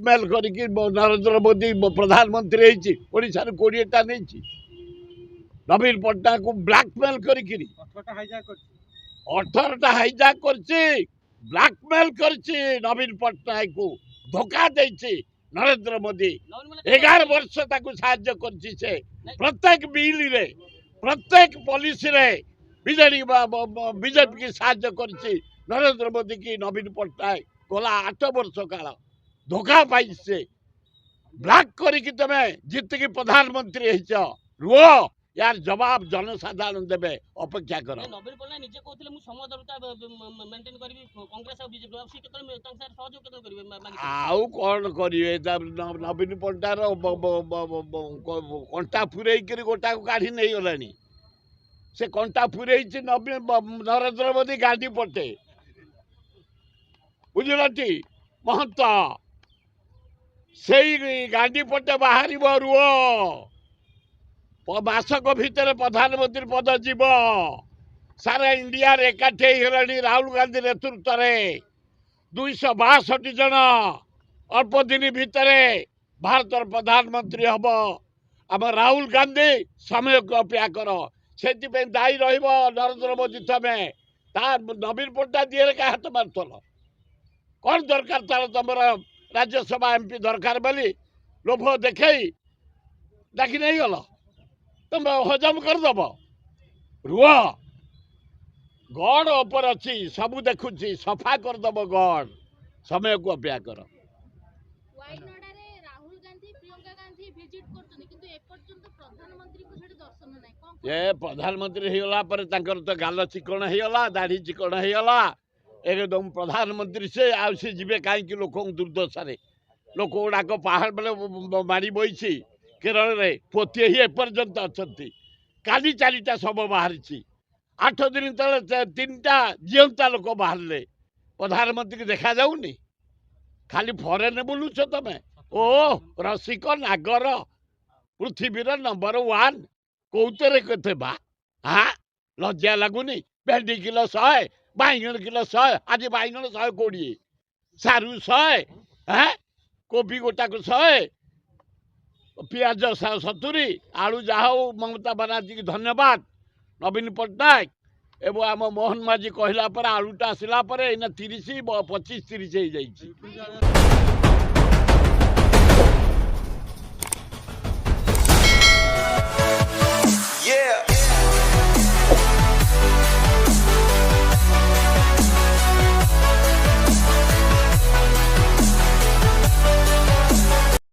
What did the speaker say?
ब्लाकमेल करके नरेंद्र मोदी प्रधानमंत्री होइछि ओडिशा रे 20टा नहीं नवीन पट्टनायक को ब्लाकमेल करके 18टा हाईजैक करछि ब्लाकमेल करछि नवीन पट्टनायक को धोखा देछि नरेंद्र मोदी 11 वर्ष ताकू साहाय्य करछि से प्रत्येक बिल रे प्रत्येक पॉलिसी रे बीजेपी की साहाय्य करछि नरेंद्र मोदी की नवीन पट्टनायक गला 8 वर्ष काल धोखा पाई से ब्लैक करके तमे जितकी प्रधानमंत्री होइछ रुओ यार जवाब जनसाधारण देवे अपेक्षा कर नवीन पट्टनायक निजे कहथिले मु समदरता मेंटेन करबी कांग्रेस और बीजेपी और सी केतल तांग सर सहयोग केतल करबे आउ कोन करिवे नवीन पट्टनायक कंटा फुरेई करी गोटा को काढी नै गलानी से कंटा फुरेई छि नरेंद्र मोदी गाड़ी पटे बुझलटी महंत से गाड़ी पटे बाहरी रुओ मासक भितर प्रधानमंत्री पद जीव सारा इंडिया एकाठी होलानी राहुल गांधी नेतृत्व में 262 जन अल्प दिन भितर भारत प्रधानमंत्री हम आम राहुल गांधी समय को अपेक्षा कर से दायी नरेंद्र मोदी तमें नवीन पट्टनायक दिए क्या हाथ मारुल कौन दरकार तार तुम राज्यसभा एमपी दरकार बोली लोभ देखे डाकी नहीं गल तुम हजम करदब रुह गढ़ ऊपर अच्छी सबू देखुची सफा करदब गढ़ समय को अपेक्षा कर ये प्रधानमंत्री होगा तो गाल चिकण होगा दाढ़ी चिकण होगा एकदम प्रधानमंत्री से आ जीवे कहीं लोक दुर्दशा लोक गुड़ाक पहाड़ बेले मारी बही केरल में पोती ही एपर्यंत अच्छा काली 4टा शव बाहरी 8 दिन तले 3टा जीवंता लोक बाहर प्रधानमंत्री देखा जाऊनी खाली फरेन बुलुच तमें ओ रसिक नागर पृथ्वी नंबर 1 कौतरे कथे बा हाँ लज्जा लगुनि भेंडी किलो 100 बैगण किलो 100 आज बैगण 120 सारू 100 हाँ कोबी गोटा को 100 पियाज 70 आलू जहा ममता बनर्जी की धन्यवाद नवीन पट्टनायक एवं आम मोहन माझी कहला आलूटा आसला 30 25 30 हो जाइए।